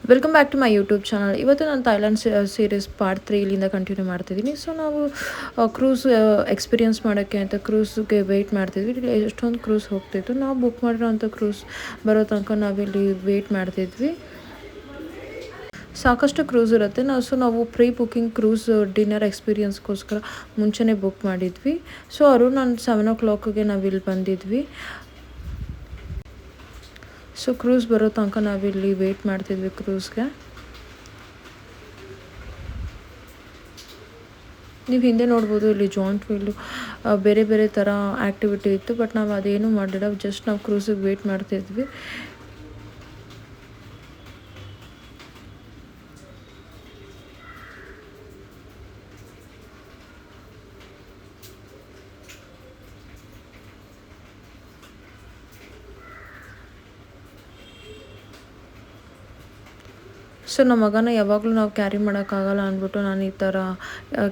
Welcome back to my YouTube channel. ಇವತ್ತು ನಾನು Thailand series part 3 ಇಲ್ಲಿಂದ ಕಂಟಿನ್ಯೂ ಮಾಡ್ತಿದ್ದೀನಿ. ಸೊ ನಾವು ಕ್ರೂಸ್ ಎಕ್ಸ್ಪೀರಿಯನ್ಸ್ ಮಾಡೋಕ್ಕೆ ಅಂತ ಕ್ರೂಸ್ಗೆ ವೆಯ್ಟ್ ಮಾಡ್ತಿದ್ವಿ. ಇಲ್ಲಿ ಎಷ್ಟೊಂದು ಕ್ರೂಸ್ ಹೋಗ್ತಿತ್ತು. ನಾವು ಬುಕ್ ಮಾಡಿರೋಂಥ ಕ್ರೂಸ್ ಬರೋ ತನಕ ನಾವಿಲ್ಲಿ ವೆಯ್ಟ್ ಮಾಡ್ತಿದ್ವಿ. ಸಾಕಷ್ಟು ಕ್ರೂಸ್ ಇರುತ್ತೆ. ನಾವು ಪ್ರೀ ಬುಕ್ಕಿಂಗ್ ಕ್ರೂಸ್ ಡಿನ್ನರ್ ಎಕ್ಸ್ಪೀರಿಯನ್ಸ್ಗೋಸ್ಕರ ಮುಂಚೆನೇ ಬುಕ್ ಮಾಡಿದ್ವಿ. ಸೊ ನಾನು 7 o'clockಗೆ ನಾವಿಲ್ಲಿ ಬಂದಿದ್ವಿ. ಸೊ ಕ್ರೂಸ್ ಬರೋ ತನಕ ನಾವಿಲ್ಲಿ ವೆಯ್ಟ್ ಮಾಡ್ತಿದ್ವಿ ಕ್ರೂಸ್ಗೆ. ನೀವು ಹಿಂದೆ ನೋಡ್ಬೋದು, ಇಲ್ಲಿ ಜಾಯಿಂಟ್ ವೀಲು ಬೇರೆ ಬೇರೆ ಥರ ಆ್ಯಕ್ಟಿವಿಟಿ ಇತ್ತು. ಬಟ್ ನಾವು ಅದೇನು ಮಾಡಿಲ್ಲ, ಜಸ್ಟ್ ನಾವು ಕ್ರೂಸಿಗೆ ವೆಯ್ಟ್ ಮಾಡ್ತಿದ್ವಿ. ಸೊ ನಮ್ಮ ಮಗನ ಯಾವಾಗಲೂ ನಾವು ಕ್ಯಾರಿ ಮಾಡೋಕ್ಕಾಗಲ್ಲ ಅಂದ್ಬಿಟ್ಟು ನಾನು ಈ ಥರ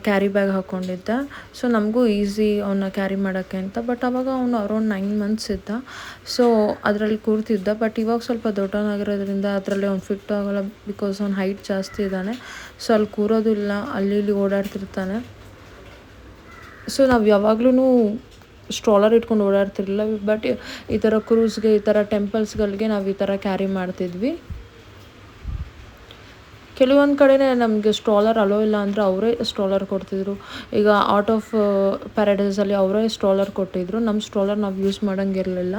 ಕ್ಯಾರಿ ಬ್ಯಾಗ್ ಹಾಕ್ಕೊಂಡಿದ್ದೆ. ಸೊ ನಮಗೂ ಈಸಿ ಅವನ್ನ ಕ್ಯಾರಿ ಮಾಡೋಕ್ಕೆ ಅಂತ. ಬಟ್ ಅವಾಗ ಅವನು ಅರೌಂಡ್ 9 months ಇದ್ದ. ಸೊ ಅದರಲ್ಲಿ ಕೂರ್ತಿದ್ದ. ಬಟ್ ಇವಾಗ ಸ್ವಲ್ಪ ದೊಡ್ಡವನಾಗಿರೋದ್ರಿಂದ ಅದರಲ್ಲಿ ಅವ್ನು ಫಿಟ್ ಆಗೋಲ್ಲ, ಬಿಕಾಸ್ ಅವ್ನು ಹೈಟ್ ಜಾಸ್ತಿ ಇದ್ದಾನೆ. ಸೊ ಅಲ್ಲಿ ಕೂರೋದಿಲ್ಲ, ಅಲ್ಲಿ ಇಲ್ಲಿ ಓಡಾಡ್ತಿರ್ತಾನೆ. ಸೊ ನಾವು ಯಾವಾಗ್ಲೂ ಸ್ಟ್ರಾಲರ್ ಇಟ್ಕೊಂಡು ಓಡಾಡ್ತಿರಲಿಲ್ಲ. ಬಟ್ ಈ ಥರ ಕ್ರೂಸ್ಗೆ, ಈ ಥರ ಟೆಂಪಲ್ಸ್ಗಳಿಗೆ ನಾವು ಈ ಥರ ಕ್ಯಾರಿ ಮಾಡ್ತಿದ್ವಿ. ಕೆಲವೊಂದು ಕಡೆ ನಮಗೆ ಸ್ಟ್ರಾಲರ್ ಅಲೋ ಇಲ್ಲ ಅಂದರೆ ಅವರೇ ಸ್ಟ್ರಾಲರ್ ಕೊಡ್ತಿದ್ರು. ಈಗ ಆರ್ಟ್ ಆಫ್ ಪ್ಯಾರಡೈಸಲ್ಲಿ ಅವರೇ ಸ್ಟ್ರಾಲರ್ ಕೊಟ್ಟಿದ್ರು. ನಮ್ಮ ಸ್ಟ್ರಾಲರ್ ನಾವು ಯೂಸ್ ಮಾಡೋಂಗಿರಲಿಲ್ಲ.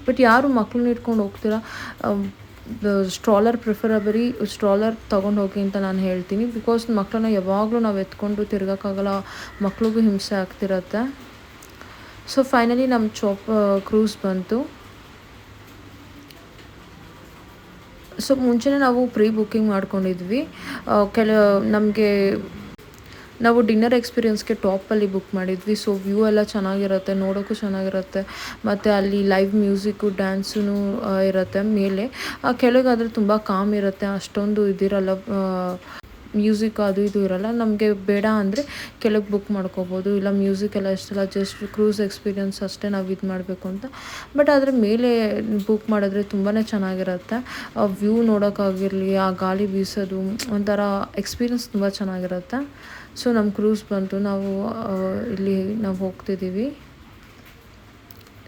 ಬಟ್ ಯಾರು ಮಕ್ಕಳನ್ನ ಇಟ್ಕೊಂಡು ಹೋಗ್ತೀರಾ, ಸ್ಟ್ರಾಲರ್ ಪ್ರಿಫರಬರಿ, ಸ್ಟ್ರಾಲರ್ ತೊಗೊಂಡು ಹೋಗಿ ಅಂತ ನಾನು ಹೇಳ್ತೀನಿ. ಬಿಕಾಸ್ ಮಕ್ಕಳನ್ನ ಯಾವಾಗಲೂ ನಾವು ಎತ್ಕೊಂಡು ತಿರ್ಗೋಕ್ಕಾಗಲ್ಲ, ಮಕ್ಳಿಗೂ ಹಿಂಸೆ ಆಗ್ತಿರತ್ತೆ. ಸೊ ಫೈನಲಿ ನಮ್ಮ ಕ್ರೂಸ್ ಬಂತು. ಸೊ ಮುಂಚೆನೇ ನಾವು ಪ್ರೀ ಬುಕ್ಕಿಂಗ್ ಮಾಡ್ಕೊಂಡಿದ್ವಿ. ನಾವು ಡಿನ್ನರ್ ಎಕ್ಸ್ಪೀರಿಯನ್ಸ್ಗೆ ಟಾಪಲ್ಲಿ ಬುಕ್ ಮಾಡಿದ್ವಿ. ಸೊ ವ್ಯೂ ಎಲ್ಲ ಚೆನ್ನಾಗಿರುತ್ತೆ, ನೋಡೋಕ್ಕೂ ಚೆನ್ನಾಗಿರುತ್ತೆ. ಮತ್ತು ಅಲ್ಲಿ ಲೈವ್ ಮ್ಯೂಸಿಕ್ಕು, ಡ್ಯಾನ್ಸೂ ಇರುತ್ತೆ ಮೇಲೆ. ಕೆಳಗಾದರೆ ತುಂಬ ಕಾಮ್ ಇರುತ್ತೆ, ಅಷ್ಟೊಂದು ಇದಿರಲ್ಲ, ಮ್ಯೂಸಿಕ್ ಅದು ಇದು ಇರೋಲ್ಲ. ನಮಗೆ ಬೇಡ ಅಂದರೆ ಕೆಳಗೆ ಬುಕ್ ಮಾಡ್ಕೋಬೋದು. ಇಲ್ಲ ಮ್ಯೂಸಿಕ್ ಎಲ್ಲ ಇಷ್ಟಲ್ಲ, ಜಸ್ಟ್ ಕ್ರೂಸ್ ಎಕ್ಸ್ಪೀರಿಯನ್ಸ್ ಅಷ್ಟೇ ನಾವು ಇದು ಮಾಡಬೇಕು ಅಂತ. ಬಟ್ ಆದರೆ ಮೇಲೆ ಬುಕ್ ಮಾಡಿದ್ರೆ ತುಂಬಾ ಚೆನ್ನಾಗಿರುತ್ತೆ. ವ್ಯೂ ನೋಡೋಕ್ಕಾಗಿರಲಿ, ಆ ಗಾಳಿ ಬೀಸೋದು ಒಂಥರ ಎಕ್ಸ್ಪೀರಿಯನ್ಸ್ ತುಂಬ ಚೆನ್ನಾಗಿರುತ್ತೆ. ಸೊ ನಮ್ಮ ಕ್ರೂಸ್ ಬಂತು. ನಾವು ಹೋಗ್ತಿದ್ದೀವಿ.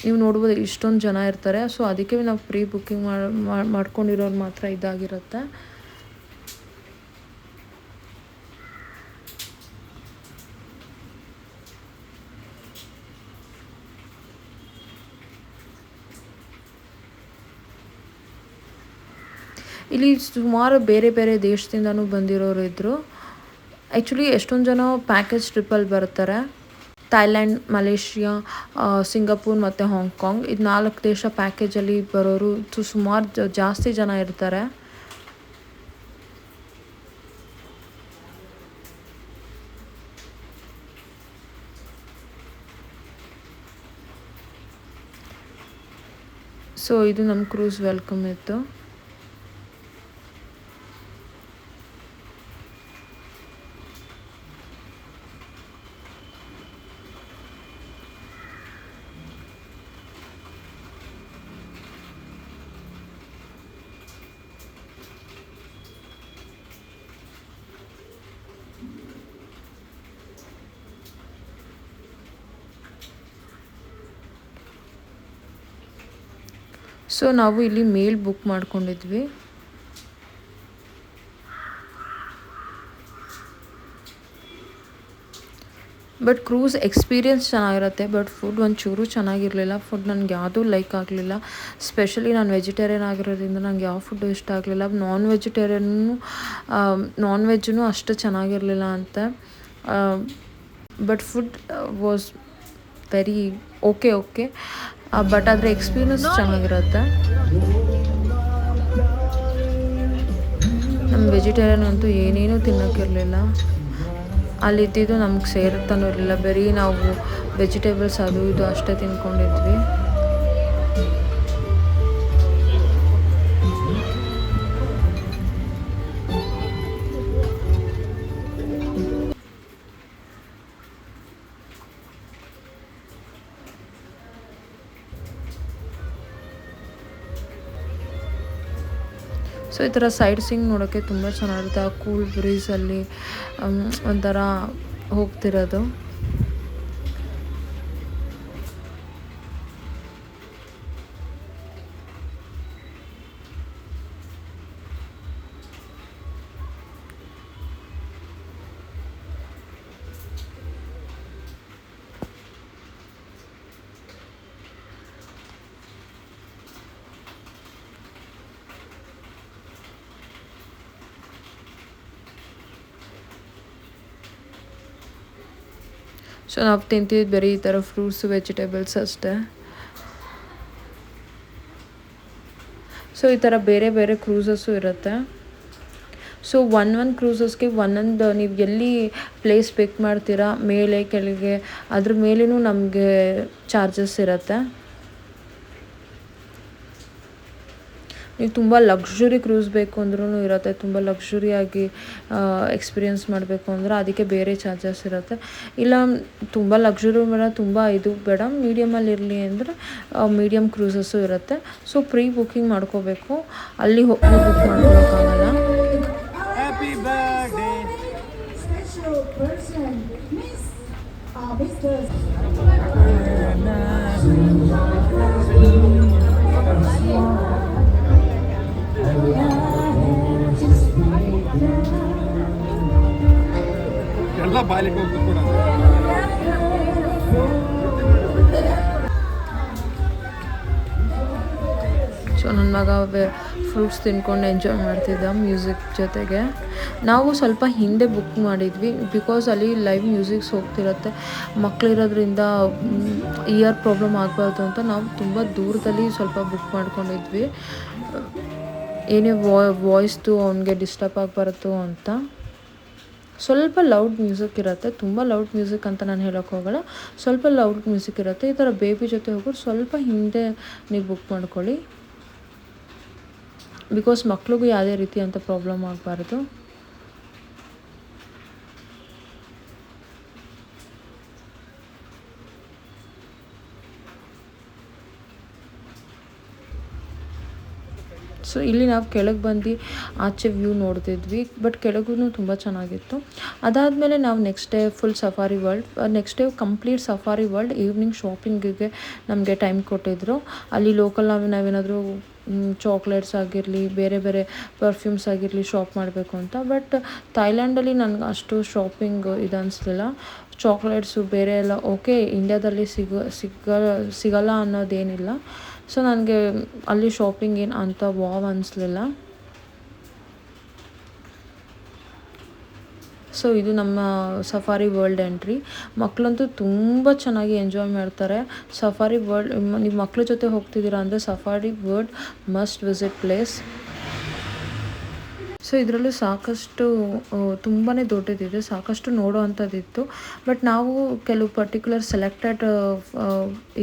ನೀವು ನೋಡ್ಬೋದು ಇಷ್ಟೊಂದು ಜನ ಇರ್ತಾರೆ. ಸೊ ಅದಕ್ಕೆ ನಾವು ಪ್ರೀ ಬುಕ್ಕಿಂಗ್ ಮಾಡ್ಕೊಂಡಿರೋರು ಮಾತ್ರ ಇದಾಗಿರುತ್ತೆ. ಇಲ್ಲಿ ಸುಮಾರು ಬೇರೆ ಬೇರೆ ದೇಶದಿಂದನೂ ಬಂದಿರೋರು ಇದ್ದರು. ಆ್ಯಕ್ಚುಲಿ ಎಷ್ಟೊಂದು ಜನ ಪ್ಯಾಕೇಜ್ ಟ್ರಿಪ್ಪಲ್ಲಿ ಬರ್ತಾರೆ. ಥೈಲ್ಯಾಂಡ್, ಮಲೇಷ್ಯಾ, ಸಿಂಗಾಪುರ್ ಮತ್ತು ಹಾಂಗ್ಕಾಂಗ್, ಇದು 4 ದೇಶ ಪ್ಯಾಕೇಜಲ್ಲಿ ಬರೋರು ಸುಮಾರು ಜಾಸ್ತಿ ಜನ ಇರ್ತಾರೆ. ಸೊ ಇದು ನಮ್ಮ ಕ್ರೂಸ್ ವೆಲ್ಕಮ್ ಇತ್ತು. ಸೊ ನಾವು ಇಲ್ಲಿ ಮೇಲ್ ಬುಕ್ ಮಾಡ್ಕೊಂಡಿದ್ವಿ. ಬಟ್ ಕ್ರೂಸ್ ಎಕ್ಸ್ಪೀರಿಯನ್ಸ್ ಚೆನ್ನಾಗಿರುತ್ತೆ. ಬಟ್ ಫುಡ್ ಒಂಚೂರು ಚೆನ್ನಾಗಿರಲಿಲ್ಲ. ಫುಡ್ ನನಗೆ ಯಾವುದೂ ಲೈಕ್ ಆಗಲಿಲ್ಲ. ಸ್ಪೆಷಲಿ ನಾನು ವೆಜಿಟೇರಿಯನ್ ಆಗಿರೋದ್ರಿಂದ ನನಗೆ ಯಾವ ಫುಡ್ಡು ಇಷ್ಟ ಆಗಲಿಲ್ಲ. ನಾನ್ ವೆಜ್ಜೂ ಅಷ್ಟು ಚೆನ್ನಾಗಿರಲಿಲ್ಲ ಅಂತ. But food was very okay. But ಆದರೆ ಎಕ್ಸ್ಪೀರಿಯನ್ಸ್ ಚೆನ್ನಾಗಿರುತ್ತೆ. ನಮ್ಮ ವೆಜಿಟೇರಿಯನ್ ಅಂತೂ ಏನೇನೂ ತಿನ್ನೋಕ್ಕಿರಲಿಲ್ಲ. ಅಲ್ಲಿದ್ದಿದ್ದು ನಮ್ಗೆ ಸೇರುತ್ತಾನೂ ಇರಲಿಲ್ಲ. ಬರೀ ನಾವು ವೆಜಿಟೇಬಲ್ಸ್ ಅದು ಇದು ಅಷ್ಟೇ ತಿನ್ಕೊಂಡಿದ್ವಿ. ಸೊ ಈ ಥರ ಸೈಡ್ ಸೀಯಿಂಗ್ ನೋಡೋಕ್ಕೆ ತುಂಬ ಚೆನ್ನಾಗಿರುತ್ತೆ. ಆ ಕೂಲ್ ಬ್ರೀಸಲ್ಲಿ ಒಂಥರ ಹೋಗ್ತಿರೋದು. ಸೊ ನಾವು ತಿಂತಿದ್ದು ಬರೀ ಈ ಥರ ಫ್ರೂಟ್ಸು ವೆಜಿಟೇಬಲ್ಸ್ ಅಷ್ಟೇ. ಸೊ ಈ ಥರ ಬೇರೆ ಬೇರೆ ಕ್ರೂಸಸ್ಸು ಇರುತ್ತೆ. ಸೊ ಒಂದೊಂದು ಕ್ರೂಸಸ್ಗೆ ಒಂದೊಂದು ನೀವು ಎಲ್ಲಿ ಪ್ಲೇಸ್ ಪಿಕ್ ಮಾಡ್ತೀರಾ, ಮೇಲೆ ಕೆಳಗೆ ಅದ್ರ ಮೇಲೇನೂ ನಮಗೆ ಚಾರ್ಜಸ್ ಇರುತ್ತೆ. ನೀವು ತುಂಬ ಲಕ್ಸುರಿ ಕ್ರೂಸ್ ಬೇಕು ಅಂದ್ರೂ ಇರುತ್ತೆ. ತುಂಬ ಲಕ್ಸುರಿಯಾಗಿ ಎಕ್ಸ್ಪೀರಿಯೆನ್ಸ್ ಮಾಡಬೇಕು ಅಂದ್ರೆ ಅದಕ್ಕೆ ಬೇರೆ ಚಾರ್ಜಸ್ ಇರುತ್ತೆ. ಇಲ್ಲ ತುಂಬ ಲಕ್ಸುರಿ ಬೇಡ, ತುಂಬ ಇದು ಬೇಡ, ಮೀಡಿಯಮಲ್ಲಿ ಇರಲಿ ಅಂದರೆ ಮೀಡಿಯಮ್ ಕ್ರೂಸಸ್ಸು ಇರುತ್ತೆ. ಸೊ ಪ್ರೀ ಬುಕ್ಕಿಂಗ್ ಮಾಡ್ಕೋಬೇಕು, ಅಲ್ಲಿ ಹೋಗಿ ಬುಕ್ ಮಾಡ್ಕೊಳಕ್ಕಾಗಲ್ಲ. ಎಲ್ಲ ಬಾಲಿಗೆ ಹೋಗ್ಬೇಕು ಕೂಡ. ಸೊ ನನ್ನ ಮಗ ಫ್ರೂಟ್ಸ್ ತಿನ್ಕೊಂಡು ಎಂಜಾಯ್ ಮಾಡ್ತಿದ್ದ ಮ್ಯೂಸಿಕ್ ಜೊತೆಗೆ. ನಾವು ಸ್ವಲ್ಪ ಹಿಂದೆ ಬುಕ್ ಮಾಡಿದ್ವಿ, ಬಿಕಾಸ್ ಅಲ್ಲಿ ಲೈವ್ ಮ್ಯೂಸಿಕ್ಸ್ ಹೋಗ್ತಿರುತ್ತೆ. ಮಕ್ಕಳಿರೋದ್ರಿಂದ ಇಯರ್ ಪ್ರಾಬ್ಲಮ್ ಆಗಬಾರ್ದು ಅಂತ ನಾವು ತುಂಬ ದೂರದಲ್ಲಿ ಸ್ವಲ್ಪ ಬುಕ್ ಮಾಡ್ಕೊಂಡಿದ್ವಿ, ಏನೇ ವಾಯ್ಸ್ದು ಅವನಿಗೆ ಡಿಸ್ಟರ್ಬ್ ಆಗಬಾರ್ದು ಅಂತ. ಸ್ವಲ್ಪ ಲೌಡ್ ಮ್ಯೂಸಿಕ್ ಇರುತ್ತೆ, ತುಂಬ ಲೌಡ್ ಮ್ಯೂಸಿಕ್ ಅಂತ ನಾನು ಹೇಳೋಕ್ಕೆ ಹೋಗಲ್ಲ, ಸ್ವಲ್ಪ ಲೌಡ್ ಮ್ಯೂಸಿಕ್ ಇರುತ್ತೆ. ಈ ಥರ ಬೇಬಿ ಜೊತೆ ಹೋಗೋರು ಸ್ವಲ್ಪ ಹಿಂದೆ ನೀವು ಬುಕ್ ಮಾಡ್ಕೊಳ್ಳಿ, ಬಿಕಾಸ್ ಮಕ್ಳಿಗೂ ಯಾವುದೇ ರೀತಿ ಅಂತ ಪ್ರಾಬ್ಲಮ್ ಆಗಬಾರ್ದು. ಸೊ ಇಲ್ಲಿ ನಾವು ಕೆಳಗೆ ಬಂದು ಆಚೆ ವ್ಯೂ ನೋಡ್ತಿದ್ವಿ, ಬಟ್ ಕೆಳಗೂ ತುಂಬ ಚೆನ್ನಾಗಿತ್ತು. ಅದಾದಮೇಲೆ ನಾವು next day full safari world, next day complete safari world evening ಶಾಪಿಂಗಿಗೆ ನಮಗೆ ಟೈಮ್ ಕೊಟ್ಟಿದ್ದರು. ಅಲ್ಲಿ ಲೋಕಲ್ ನಾವೇನಾದರೂ ಚಾಕ್ಲೇಟ್ಸ್ ಆಗಿರಲಿ, ಬೇರೆ ಬೇರೆ ಪರ್ಫ್ಯೂಮ್ಸ್ ಆಗಿರಲಿ ಶಾಪ್ ಮಾಡಬೇಕು ಅಂತ. ಬಟ್ ಥೈಲ್ಯಾಂಡಲ್ಲಿ ನನಗೆ ಅಷ್ಟು ಶಾಪಿಂಗ್ ಇದು ಅನಿಸ್ಲಿಲ್ಲ. ಚಾಕ್ಲೇಟ್ಸು ಬೇರೆ ಎಲ್ಲ ಓಕೆ, ಇಂಡ್ಯಾದಲ್ಲಿ ಸಿಗಲ್ಲ ಅನ್ನೋದೇನಿಲ್ಲ. ಸೊ ನನಗೆ ಅಲ್ಲಿ ಶಾಪಿಂಗ್ ಏನು ಅಂತ ವಾವ್ ಅನ್ನಿಸ್ಲಿಲ್ಲ. ಸೊ ಇದು ನಮ್ಮ ಸಫಾರಿ ವರ್ಲ್ಡ್ ಎಂಟ್ರಿ. ಮಕ್ಕಳಂತೂ ತುಂಬ ಚೆನ್ನಾಗಿ ಎಂಜಾಯ್ ಮಾಡ್ತಾರೆ. ಸಫಾರಿ ವರ್ಲ್ಡ್ ನೀವು ಮಕ್ಕಳ ಜೊತೆ ಹೋಗ್ತಿದ್ದೀರಾ ಅಂದರೆ safari world must visit place. So ಇದರಲ್ಲೂ ಸಾಕಷ್ಟು ತುಂಬಾ ದೊಡ್ಡದಿದೆ, ಸಾಕಷ್ಟು ನೋಡೋ ಅಂಥದ್ದಿತ್ತು. ಬಟ್ ನಾವು ಕೆಲವು ಪರ್ಟಿಕ್ಯುಲರ್ ಸೆಲೆಕ್ಟೆಡ್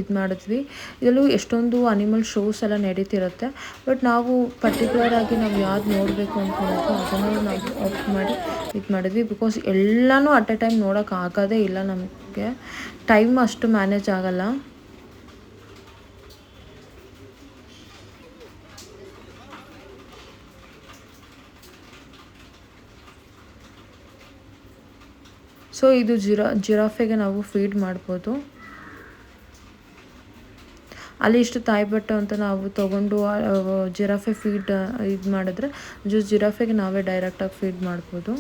ಇದು ಮಾಡಿದ್ವಿ. ಇದರಲ್ಲೂ ಎಷ್ಟೊಂದು ಅನಿಮಲ್ ಶೋಸ್ ಎಲ್ಲ ನಡೀತಿರುತ್ತೆ. ಬಟ್ ನಾವು ಪರ್ಟಿಕ್ಯುಲರ್ ಆಗಿ ನಾವು ಯಾವ್ದು ನೋಡಬೇಕು ಅಂದ್ಕೊಂಡಿದ್ವಿ ಅದನ್ನು ನಾವು ಆಪ್ಟ್ ಮಾಡಿ ಇದು ಮಾಡಿದ್ವಿ. ಬಿಕಾಸ್ ಎಲ್ಲನೂ ಅಟ್ ಎ ಟೈಮ್ ನೋಡೋಕ್ಕಾಗೋದೇ ಇಲ್ಲ, ನಮಗೆ ಟೈಮ್ ಅಷ್ಟು ಮ್ಯಾನೇಜ್ ಆಗೋಲ್ಲ. ಸೊ ಇದು ಜಿರಾಫೆಗೆ ನಾವು ಫೀಡ್ ಮಾಡ್ಬೋದು. ಅಲ್ಲಿ ಇಷ್ಟು ತಾಯಿಬಟ್ಟು ಅಂತ ನಾವು ತೊಗೊಂಡು ಜಿರಾಫೆ ಫೀಡ್ ಇದು ಮಾಡಿದ್ರೆ ಜಿರಾಫೆಗೆ ನಾವೇ ಡೈರೆಕ್ಟಾಗಿ ಫೀಡ್ ಮಾಡ್ಬೋದು.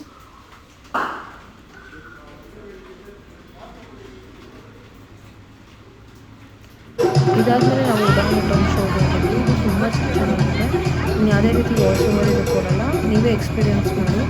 ಇದಾದಮೇಲೆ ನಾವು ಉಡಾನ್ ಶೋಗೆ ಹೋಗಿದ್ವಿ. ಇದು ತುಂಬ ಚೆನ್ನಾಗಿದೆ. ಇನ್ನು ಯಾವುದೇ ರೀತಿ ವಾಯ್ಸ್ ಓವರ್ ಇದು ಕೊಡಲ್ಲ, ನೀವೇ ಎಕ್ಸ್ಪೀರಿಯನ್ಸ್ ಮಾಡಿ.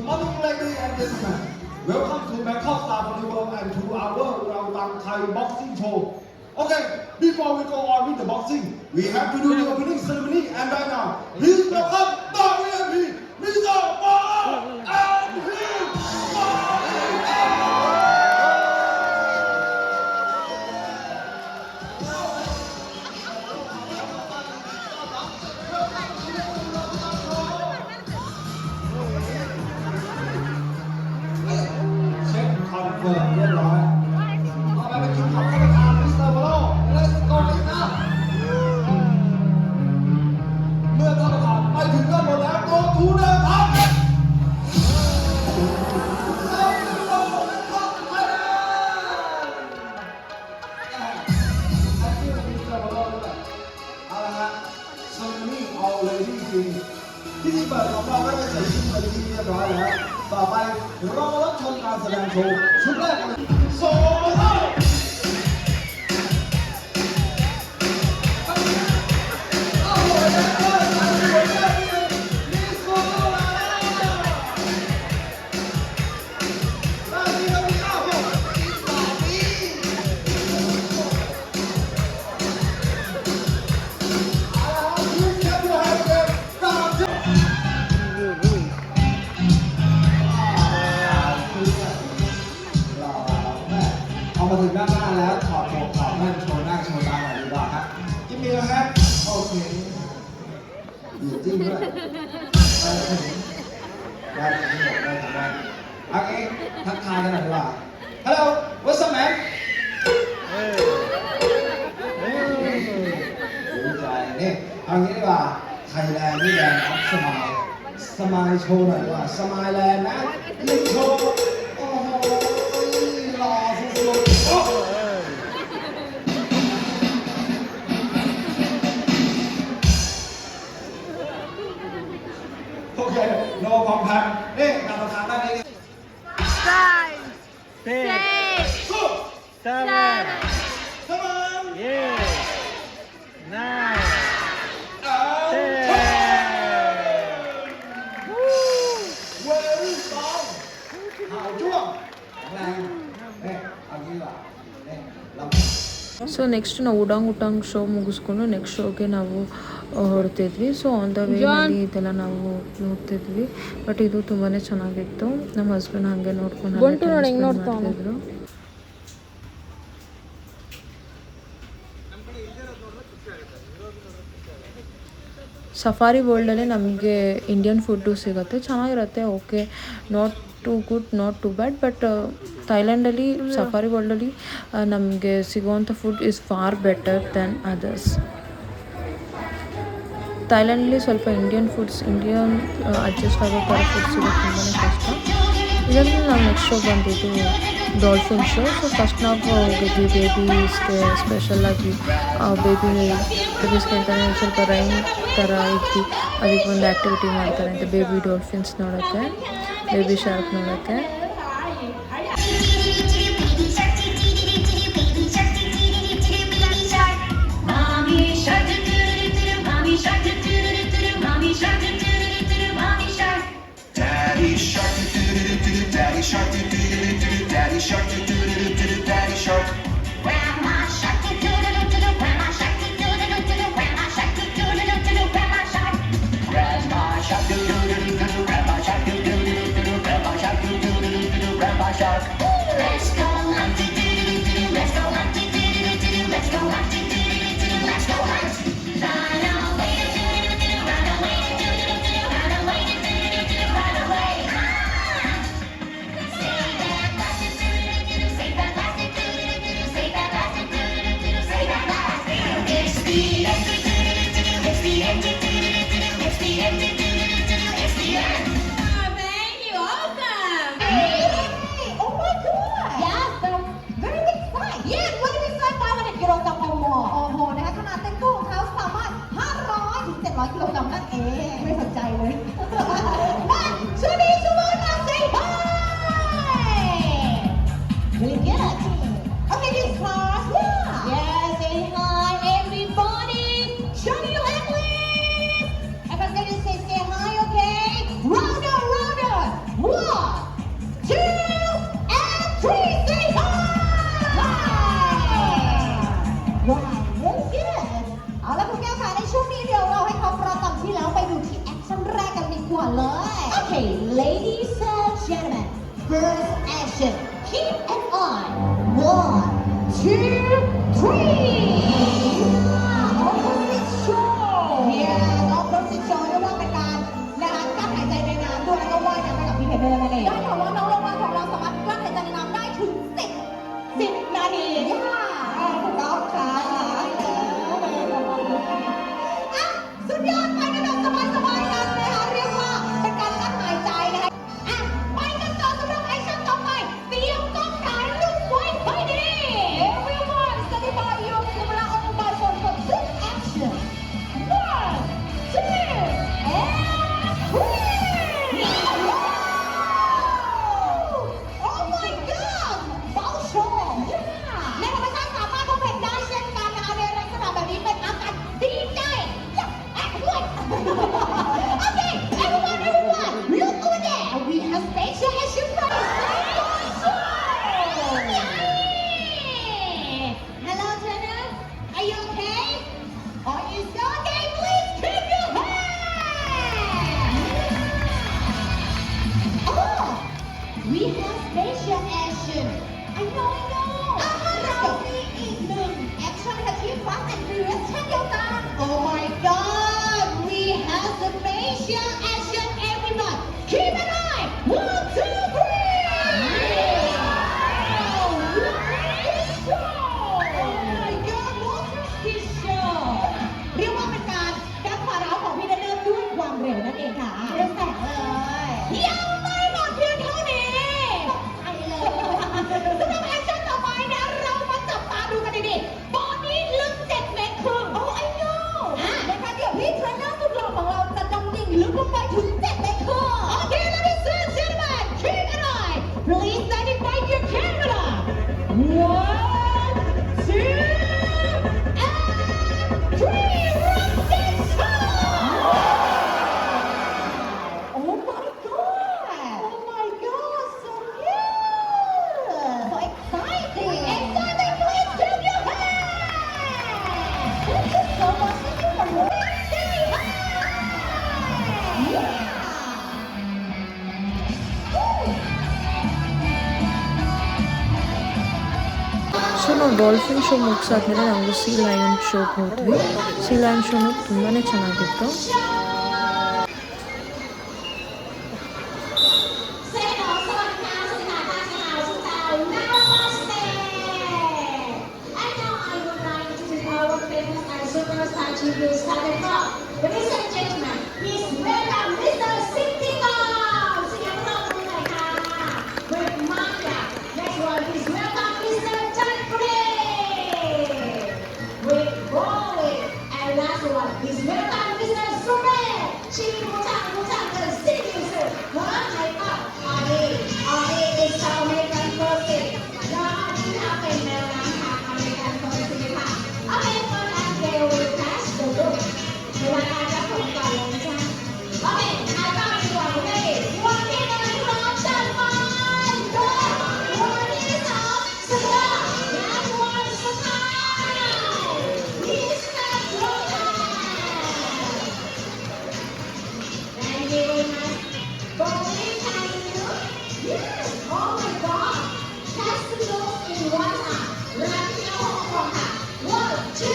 Good morning, ladies and gentlemen. Welcome to Bangkok Star Festival and to our Rangdang Thai boxing show. Okay, before we go on with the boxing, we have to do the opening ceremony and right now, please welcome the VIP, Mr. Paul and his Check confirm เรียบร้อยเอาไปกินของท่านประธานมิสเตอร์โบโล Let's go right now เมื่อท่านประธานไปถึงด้านบนแล้ว Go to the top เอาละฮะ Ceremony already finished พิธีเปิดของเราได้เสร็จสิ้นไปที่เรียบร้อยแล้ว ต่อไปเดี๋ยวเรามารับชมการแสดงโชว์ชุดแรกกันโซโล่เอามาถึงด้านหน้าแล้วถอดหมวกถอดแว่นโชว์หน้าโชว์ตาหน่อยดีกว่าครับจิ้มมีแล้วครับโอเคอยู่จิ้มด้วยได้ทั้งหมดได้ทั้งวันโอเคทักทายกันหน่อยดีกว่า Hello what's up man ดีใจนี่เอางี้ดีกว่าไทยแลนด์นี่แลนด์ออฟสมายสมายโชว์หน่อยดีกว่าสมายแลนด์นะยิงโชว์โอ้โหหล่อสุดๆโอ้โอเคโนพอมพันนี่การประธานด้านนี้ Five, Six, six,สู้ seven, ทำมัน eight, nine, เอ้ย ten. เวรี่สองข่าวจ้วงแรงเนี่ยเอางี้ดีกว่าเนี่ยเรา so next ನಾವು ಉಡಾಂಗ್ show ಮುಗಿಸ್ಕೊಂಡು next ಶೋಗೆ ನಾವು ಹೊರಡ್ತಿದ್ವಿ. So on the ವೇನಲ್ಲಿ ಇದೆಲ್ಲ ನಾವು ನೋಡ್ತಿದ್ವಿ. But ಇದು ತುಂಬಾ ಚೆನ್ನಾಗಿತ್ತು. ನಮ್ಮ ಹಸ್ಬೆಂಡ್ ಹಾಗೆ ನೋಡ್ಕೊಂಡು ಮಾಡ್ತಿದ್ರು. ಸಫಾರಿ ವರ್ಲ್ಡಲ್ಲೇ ನಮಗೆ ಇಂಡಿಯನ್ ಫುಡ್ಡು ಸಿಗುತ್ತೆ, ಚೆನ್ನಾಗಿರುತ್ತೆ. Okay, not too good not too bad, but ಥೈಲ್ಯಾಂಡಲ್ಲಿ ಸಫಾರಿ ವರ್ಲ್ಡಲ್ಲಿ ನಮಗೆ ಸಿಗುವಂಥ food is far better than others. ಥೈಲ್ಯಾಂಡಲ್ಲಿ ಸ್ವಲ್ಪ ಇಂಡಿಯನ್ ಅಡ್ಜಸ್ಟ್ ಆಗೋ ಥರ ಫುಡ್ ಸಿಗೋದು ತುಂಬಾ ಕಷ್ಟ. ಇದರಲ್ಲಿ ನಾವು ನೆಕ್ಸ್ಟ್ ಶೋ ಬಂದಿದ್ದು ಡಾಲ್ಫಿನ್ ಶೋ. ಸೊ ಫಸ್ಟ್ ನಾವು ಹೋಗಿದ್ವಿ ಬೇಬೀಸ್ಗೆ ಸ್ಪೆಷಲಾಗಿ ಬೇಬೀಸ್ಗೆ ಅಂತಲೇ ಸ್ವಲ್ಪ ರೈನ್ ಥರ ಇದ್ದು ಅದಕ್ಕೆ ಒಂದು ಆ್ಯಕ್ಟಿವಿಟಿ ಮಾಡ್ತಾರೆ ಅಂತ, ಬೇಬಿ ಡಾಲ್ಫಿನ್ಸ್ ನೋಡೋಕ್ಕೆ, ಬೇಬಿ ಶಾರ್ಕ್ ನೋಡೋಕ್ಕೆ. Daddy shark, daddy shark, daddy shark, daddy shark. Grandma shark, grandma shark, grandma shark, grandma shark. Grandma shark, grandma shark, grandma shark, grandma shark. Let's go hunting, let's go hunting, let's go hunting, let's go hunt. Run away, run away, run away, run away. Say that last, say that last, say that last, say that last. It's the end, it's the end, it's the end, it's the end. thank you, awesome. Oh my god! Yes, very big size. Yes, very big size 500 กิโลกรัม or more โอ้โหนะคะขนาดเต็มตู้ของเขาสามารถ 500 ถึง 700 กิโลกรัมนั่นเอง ไม่สนใจเลย มาชูดีชูมือมา say hi really good okay this class yeah yes say hi everybody show me your hand please everyone's gonna say hi okay rounder first action. Keep an eye. 1, 2, 3. Opposite show. Yeah, opposite show เรียกว่าเป็นการนะคะกั้นหายใจในน้ำด้วยแล้วก็ว่ายน้ำไปกับพี่เพชรนั่นเองได้ค่ะว่าน้องลงมาของเราสามารถกั้นหายใจในน้ำได้ถึง10 นาทีค่ะถูกต้องค่ะอ่ะสุดยอดไปกันแบบสบายๆกันนะคะเรียกว่าเป็นการกั้นหายใจนะคะอ่ะไปกันต่อสำหรับแอคชั่นต่อไปเตรียมกล้องถ่ายรูปไว้ให้ดี Everyone stand by your camera on mobile phone for this action 1, 2 and 3 Oh my god เบาโชว์และธรรมชาติสามารถพบเห็นได้เช่นกันนะคะในลักษณะแบบนี้เป็นอาการดีใจด้วย Okay everyone look over there we have special action prize Hello trainer are you okay Are you so okay please keep your hand Oh We have special action. I know. เรามีอีกหนึ่ง action ค่ะที่ Fast and Furious เช่นเดียวกัน Oh my God, we have the special action, everyone. Keep an eye. 1, 2, 3. Oh my God, what is this show? เรียกว่าเป็นการแก้ความร้าวของพี่เดนเนอร์ด้วยความเร็วนั่นเองค่ะเร็วแสงเลยยังไม่หมดเพียงเท่านี้ไปเลยสำหรับแอคชั่นต่อไปเนี่ยเรามาจับตาดูกันดีๆบอดี้ลึก7 เมตรครึ่ง Oh I know นะคะเดี๋ยวพี่เทรนเนอร์สุดหล่อของเราจะดำดิ่งลึกลงไปถึง7 เมตรครึ่ง Okay ladies and gentlemen keep an eye please identify your camera 1, 2 and 3 rocket shot Oh my god! Oh my god! So good! So exciting! Exciting! Please clap your hands! Thank you so much. Thank you for listening. Yeah! So ನಾವು dolphin show ಮುಗಿಸಾದ್ಮೇಲೆ ನಾವು sea lion ಶೋಗೆ ಹೋದ್ವಿ sea lion ಶೋನು ತುಂಬಾ ಚೆನ್ನಾಗಿತ್ತು Ladies and gentlemen, please welcome Mr. Sintikong. With Maya. Next one, please welcome Mr. Chakri. With Bowie. And last one, please welcome Mr. Sumer. Chini Mutang Mutang, the seducer. One type up. Adi is the American person. Now, we have a American person. American and they will pass the book. เวลาการรับของก่อนเลยนะจ๊ะโอเคอาจารย์ดีกว่าโอเควันที่1พร้อมจัดไปวันที่2สุดยอดและวันสุดท้ายมิสเตอร์โรแมน Thank you very much Bobby can you Yes Oh my God That's the look in one eye เวลาที่เราออกค่ะ 1, 2,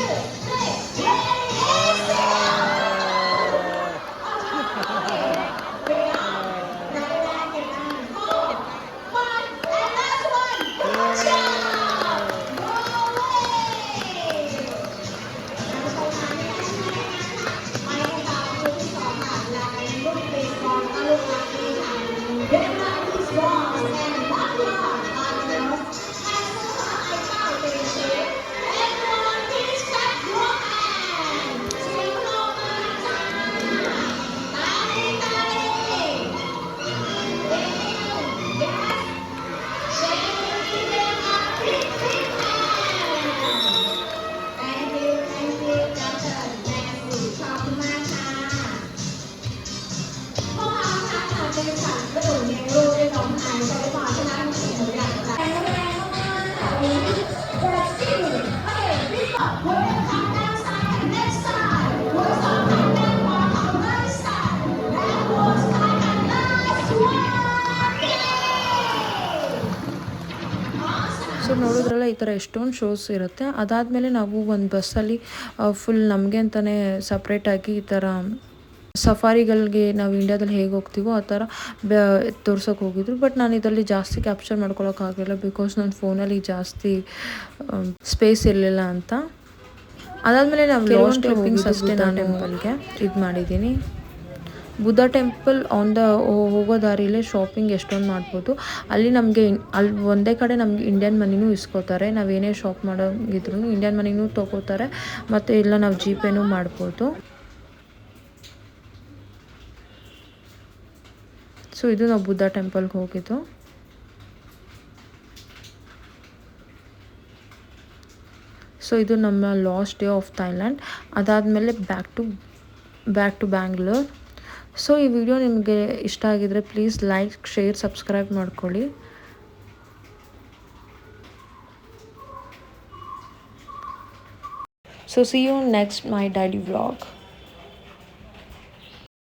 3 เป็นฉันก็ดูในรูปได้น้องหายใจก่อน so ನೋಡಿದ್ರಲ್ಲ ಈ ಥರ ಎಷ್ಟೊಂದು shows ಇರುತ್ತೆ. ಅದಾದಮೇಲೆ ನಾವು ಒಂದು ಬಸ್ಸಲ್ಲಿ full ನಮಗೆ ಅಂತಲೇ ಸಪ್ರೇಟಾಗಿ ಈ ಥರ ಸಫಾರಿಗಳಿಗೆ ನಾವು ಇಂಡಿಯಾದಲ್ಲಿ ಹೇಗೆ ಹೋಗ್ತೀವೋ ಆ ಥರ ತೋರ್ಸೋಕೆ ಹೋಗಿದ್ರು. ಬಟ್ ನಾನು ಇದರಲ್ಲಿ ಜಾಸ್ತಿ ಕ್ಯಾಪ್ಚರ್ ಮಾಡ್ಕೊಳೋಕ್ಕಾಗಲಿಲ್ಲ ಬಿಕಾಸ್ ನನ್ನ ಫೋನಲ್ಲಿ ಜಾಸ್ತಿ ಸ್ಪೇಸ್ ಇರಲಿಲ್ಲ ಅಂತ. ಅದಾದಮೇಲೆ ನಾವು ಲಾಸ್ಟ್ ಕ್ಲಿಪ್ಪಿಂಗ್ಸ್ ಅಷ್ಟೇ ನಾನು ಟೆಂಪಲ್ಗೆ ಇದು ಮಾಡಿದ್ದೀನಿ. ಬುದ್ಧ ಟೆಂಪಲ್ ಆನ್ ದ ಹೋಗೋ ದಾರಿಲೇ ಶಾಪಿಂಗ್ ಎಷ್ಟೊಂದು ಮಾಡ್ಬೋದು. ಅಲ್ಲಿ ನಮಗೆ ಅಲ್ಲಿ ಒಂದೇ ಕಡೆ ನಮಗೆ ಇಂಡಿಯನ್ ಮನಿನೂ ಇಸ್ಕೋತಾರೆ. ನಾವೇನೇ ಶಾಪ್ ಮಾಡೋಂಗಿದ್ರು ಇಂಡಿಯನ್ ಮನಿನೂ ತೊಗೋತಾರೆ ಮತ್ತು ಇಲ್ಲ ನಾವು ಜಿಪೇನೂ ಮಾಡ್ಬೋದು. ಸೊ ಇದು ನಾವು ಬುದ್ಧ ಟೆಂಪಲ್ಗೆ ಹೋಗಿದ್ದು. ಸೊ ಇದು ನಮ್ಮ ಲಾಸ್ಟ್ ಡೇ ಆಫ್ ಥೈಲ್ಯಾಂಡ್. ಅದಾದಮೇಲೆ ಬ್ಯಾಕ್ ಟು ಬ್ಯಾಂಗ್ಳೂರ್. ಸೊ ಈ ವಿಡಿಯೋ ನಿಮಗೆ ಇಷ್ಟ ಆಗಿದ್ರೆ ಪ್ಲೀಸ್ ಲೈಕ್, ಶೇರ್, ಸಬ್ಸ್ಕ್ರೈಬ್ ಮಾಡ್ಕೊಳ್ಳಿ. So see you next my daily vlog.